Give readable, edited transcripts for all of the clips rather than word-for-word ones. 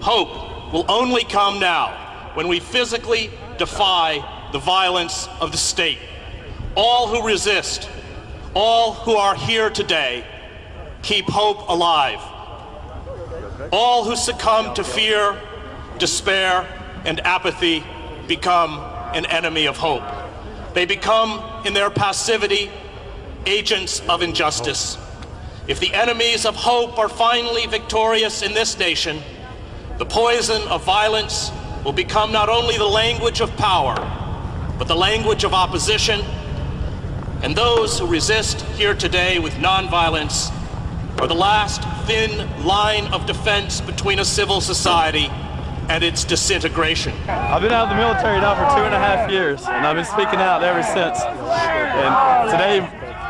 Hope will only come now when we physically defy the violence of the state. All who resist, all who are here today, keep hope alive. All who succumb to fear, despair, and apathy become an enemy of hope. They become, in their passivity, agents of injustice. If the enemies of hope are finally victorious in this nation, the poison of violence will become not only the language of power, but the language of opposition, and those who resist here today with nonviolence are the last thin line of defense between a civil society and its disintegration. I've been out of the military now for 2.5 years, and I've been speaking out ever since. And today,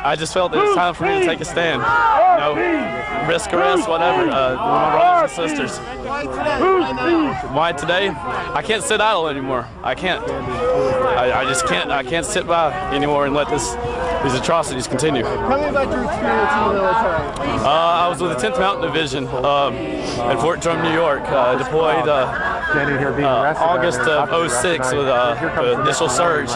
I just felt that it's time for me to take a stand. You know, risk arrest, whatever, with my brothers and sisters. Why today? I can't sit idle anymore. I can't. I just can't. I can't sit by anymore and let these atrocities continue. Tell me about your experience in the military. I was with the 10th Mountain Division at Fort Drum, New York. Deployed August of '06 with the initial surge.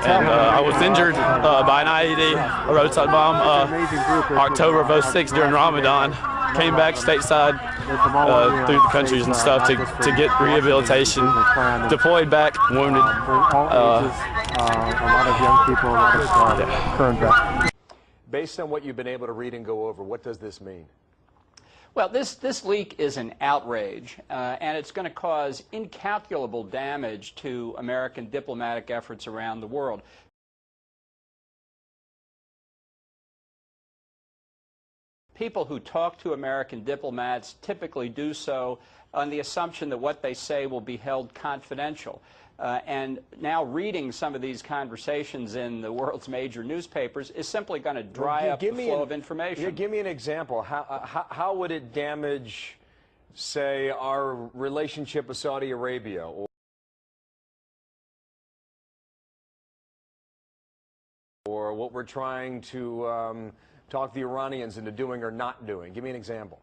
I was injured by an IED, a roadside bomb, October of '06 during Ramadan. Came back stateside through the countries and stuff to get rehabilitation. Deployed back, wounded. A lot of young people, a lot of current veterans. Based on what you've been able to read and go over, what does this mean? Well, this leak is an outrage, and it's going to cause incalculable damage to American diplomatic efforts around the world. People who talk to American diplomats typically do so on the assumption that what they say will be held confidential. And now reading some of these conversations in the world's major newspapers is simply going to dry up the flow of information. Give me an example. How would it damage, say, our relationship with Saudi Arabia? Or what we're trying to talk the Iranians into doing or not doing? Give me an example.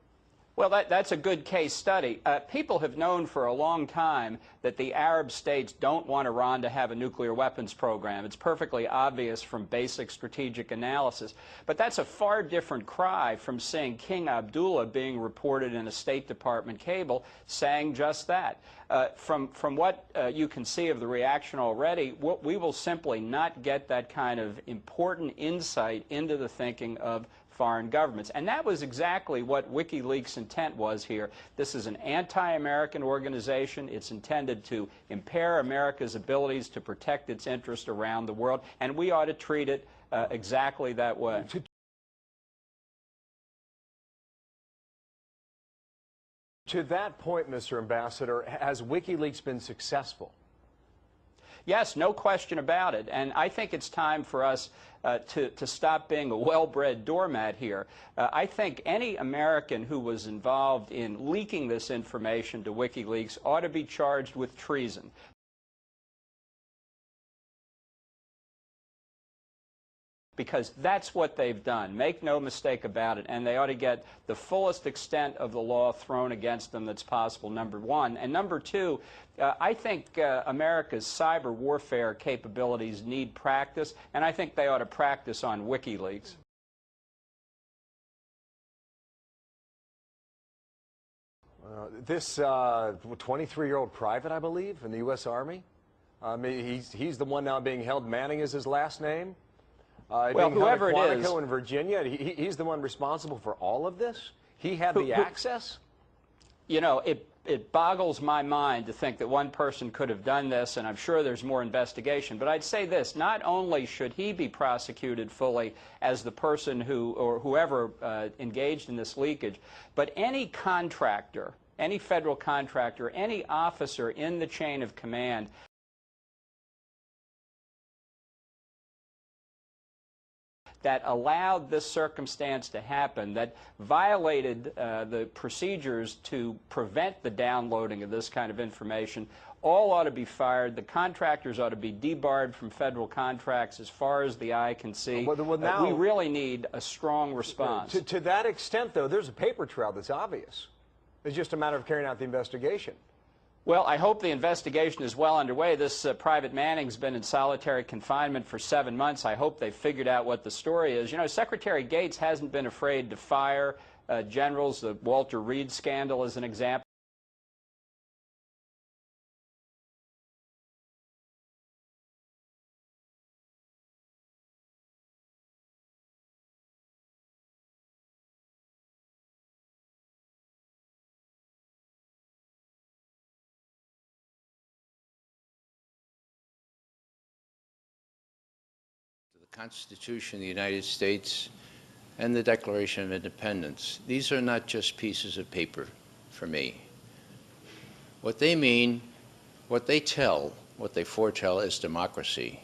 Well, that's a good case study. People have known for a long time that the Arab states don't want Iran to have a nuclear weapons program. It's perfectly obvious from basic strategic analysis. But that's a far different cry from seeing King Abdullah being reported in a State Department cable saying just that. From what you can see of the reaction already, we will simply not get that kind of important insight into the thinking of foreign governments. And that was exactly what WikiLeaks' intent was here. This is an anti-American organization. It's intended to impair America's abilities to protect its interests around the world, and we ought to treat it exactly that way. To that point, Mr. Ambassador, has WikiLeaks been successful? Yes, no question about it. And I think it's time for us to stop being a well-bred doormat here. I think any American who was involved in leaking this information to WikiLeaks ought to be charged with treason. Because that's what they've done. Make no mistake about it. And they ought to get the fullest extent of the law thrown against them that's possible, number one. And number two, I think America's cyber warfare capabilities need practice, and I think they ought to practice on WikiLeaks. This 23-year-old private, I believe, in the U.S. Army, he's the one now being held. Manning is his last name. Well, whoever it is, in Virginia, he's the one responsible for all of this. He had the access. You know, it boggles my mind to think that one person could have done this, and I'm sure there's more investigation. But I'd say this: not only should he be prosecuted fully as the person who or whoever engaged in this leakage, but any contractor, any federal contractor, any officer in the chain of command that allowed this circumstance to happen, that violated the procedures to prevent the downloading of this kind of information, all ought to be fired. The contractors ought to be debarred from federal contracts as far as the eye can see. We really need a strong response. To that extent, though, there's a paper trail that's obvious. It's just a matter of carrying out the investigation. Well, I hope the investigation is well underway. This Private Manning's been in solitary confinement for 7 months. I hope they've figured out what the story is. You know, Secretary Gates hasn't been afraid to fire generals. The Walter Reed scandal is an example. The Constitution of the United States and the Declaration of Independence. These are not just pieces of paper for me. What they mean, what they tell, what they foretell is democracy.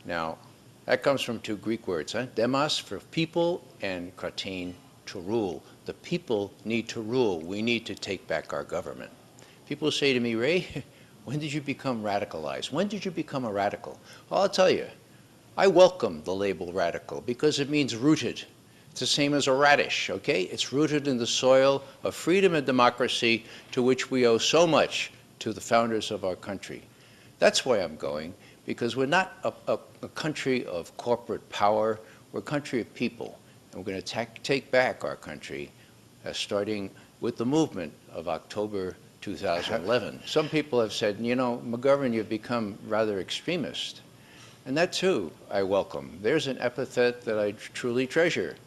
Now, that comes from two Greek words, demos for people and kratein, to rule. The people need to rule. We need to take back our government. People say to me, Ray, when did you become radicalized? When did you become a radical? Well, I'll tell you. I welcome the label radical because it means rooted. It's the same as a radish, okay? It's rooted in the soil of freedom and democracy to which we owe so much to the founders of our country. That's why I'm going, because we're not a country of corporate power. We're a country of people. And we're going to take back our country, starting with the movement of October 2011. Some people have said, you know, McGovern, you've become rather extremist. And that, too, I welcome. There's an epithet that I truly treasure,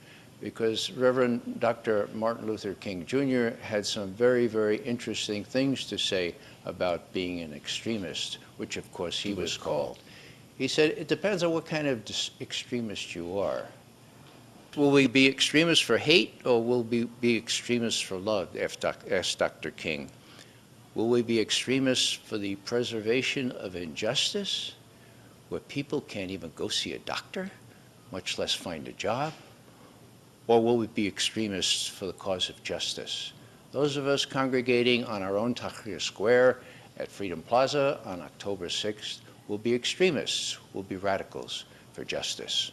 because Reverend Dr. Martin Luther King Jr. had some very, very interesting things to say about being an extremist, which, of course, he was called. He said, it depends on what kind of extremist you are. Will we be extremists for hate, or will we be extremists for love, asked Dr. King. Will we be extremists for the preservation of injustice, where people can't even go see a doctor, much less find a job? Or will we be extremists for the cause of justice? Those of us congregating on our own Tahrir Square at Freedom Plaza on October 6th will be extremists, will be radicals for justice.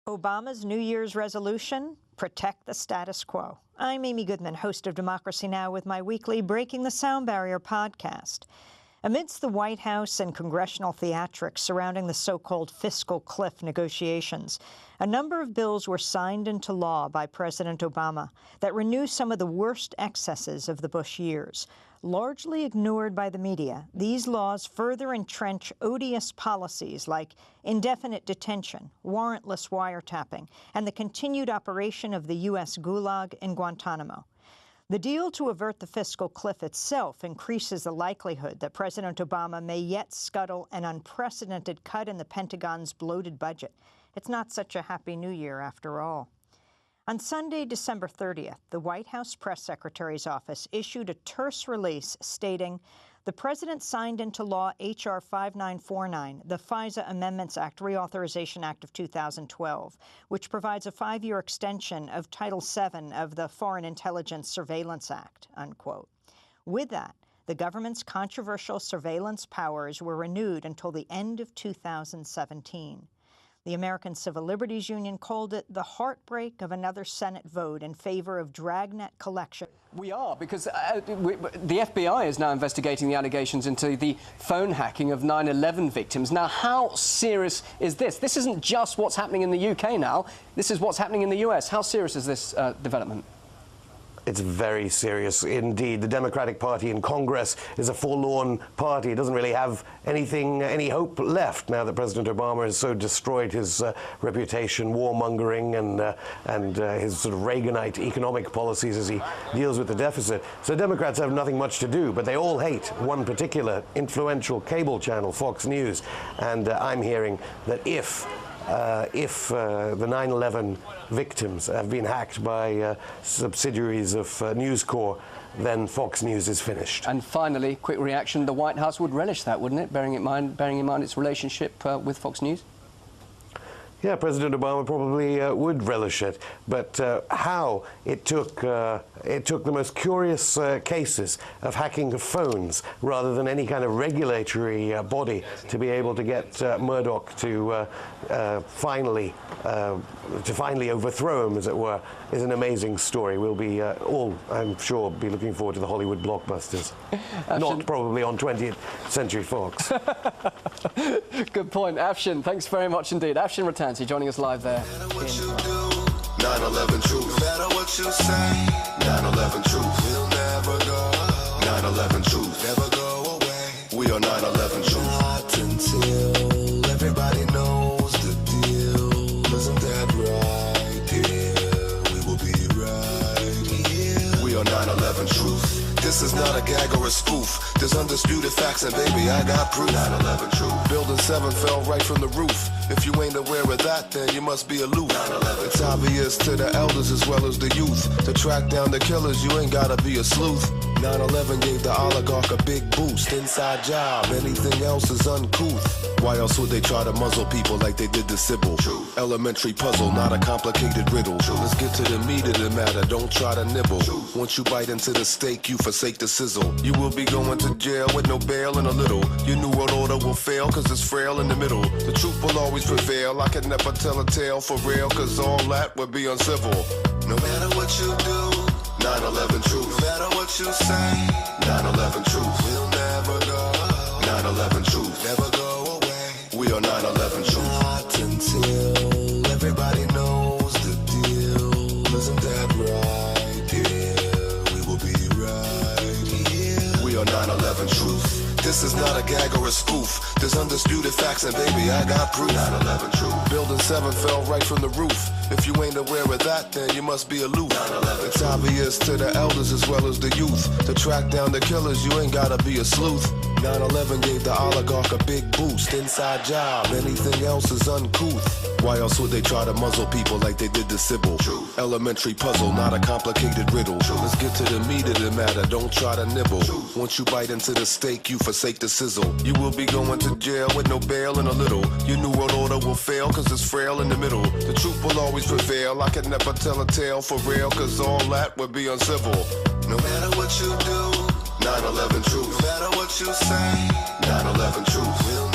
Obama's New Year's resolution, protect the status quo. I'm Amy Goodman, host of Democracy Now! With my weekly Breaking the Sound Barrier podcast. Amidst the White House and congressional theatrics surrounding the so-called fiscal cliff negotiations, a number of bills were signed into law by President Obama that renew some of the worst excesses of the Bush years. Largely ignored by the media, these laws further entrench odious policies like indefinite detention, warrantless wiretapping, and the continued operation of the U.S. Gulag in Guantanamo. The deal to avert the fiscal cliff itself increases the likelihood that President Obama may yet scuttle an unprecedented cut in the Pentagon's bloated budget. It's not such a happy new year after all. On Sunday, December 30th, the White House press secretary's office issued a terse release stating, the President signed into law H.R. 5949, the FISA Amendments Act Reauthorization Act of 2012, which provides a 5-year extension of Title VII of the Foreign Intelligence Surveillance Act, unquote. With that, the government's controversial surveillance powers were renewed until the end of 2017. The American Civil Liberties Union called it the heartbreak of another Senate vote in favor of dragnet collection. We are, because the FBI is now investigating the allegations into the phone hacking of 9/11 victims. Now, how serious is this? This isn't just what's happening in the UK now. This is what's happening in the US. How serious is this development? It's very serious indeed. The Democratic Party in Congress is a forlorn party. It doesn't really have any hope left now that President Obama has so destroyed his reputation, warmongering, and his sort of Reaganite economic policies as he deals with the deficit. So Democrats have nothing much to do, but they all hate one particular influential cable channel, Fox News. And I'm hearing that if the 9/11 victims have been hacked by subsidiaries of News Corp, then Fox News is finished. And finally, quick reaction: the White House would relish that, wouldn't it? Bearing in mind its relationship with Fox News. Yeah, President Obama probably would relish it, but how it took the most curious cases of hacking of phones rather than any kind of regulatory body to be able to get Murdoch to finally overthrow him, as it were, is an amazing story. We'll be all, I'm sure, be looking forward to the Hollywood blockbusters, not probably on 20th Century Fox. Good point. Afshin, thanks very much indeed. Afshin Rattansi joining us live there. 9/11 truth. No matter what you say, 9/11 truth. We'll never go. 9/11 truth. Never go away. We are 9/11 truth. Not until everybody knows the deal. Isn't that right? Yeah, we will be right here. We are 9/11 truth. This is not a gag or a spoof. There's undisputed facts, and baby, I got proof. 9/11 truth. Building 7 fell right from the roof. If you ain't aware of that, then you must be aloof. 9/11. It's obvious to the elders as well as the youth. To track down the killers, you ain't gotta be a sleuth. 9/11 gave the oligarch a big boost. Inside job, anything else is uncouth. Why else would they try to muzzle people like they did to Sybil? True. Elementary puzzle, not a complicated riddle. True. Let's get to the meat of the matter, don't try to nibble. True. Once you bite into the steak, you forsake the sizzle. You will be going to jail with no bail in a little. Your New World Order will fail cause it's frail in the middle. The truth will always prevail, I can never tell a tale for real cause all that would be uncivil. No matter what you do, 9/11 truth. No matter what you say, 9/11 truth. We'll never go. 9/11 truth. Never go away. We are 9/11 truth. Not until everybody knows the deal. Isn't that right? Yeah, we will be right here. We are 9/11 truth. This is not a gag or a spoof. There's undisputed facts, and baby, I got proof. 9/11 truth. Building 7 fell right from the roof. If you ain't aware of that, then you must be aloof. 9/11. It's obvious to the elders as well as the youth. To track down the killers, you ain't gotta be a sleuth. 9/11 gave the oligarch a big boost. Inside job, anything else is uncouth. Why else would they try to muzzle people like they did to Sybil? True. Elementary puzzle, not a complicated riddle. True. Let's get to the meat of the matter, don't try to nibble. True. Once you bite into the steak, you forsake the sizzle. You will be going to jail with no bail in a little. Your New World Order will fail cause it's frail in the middle. The truth will always prevail, I can never tell a tale for real cause all that would be uncivil. No matter what you do, 9/11 truth. No matter what you say, 9/11 truth. We'll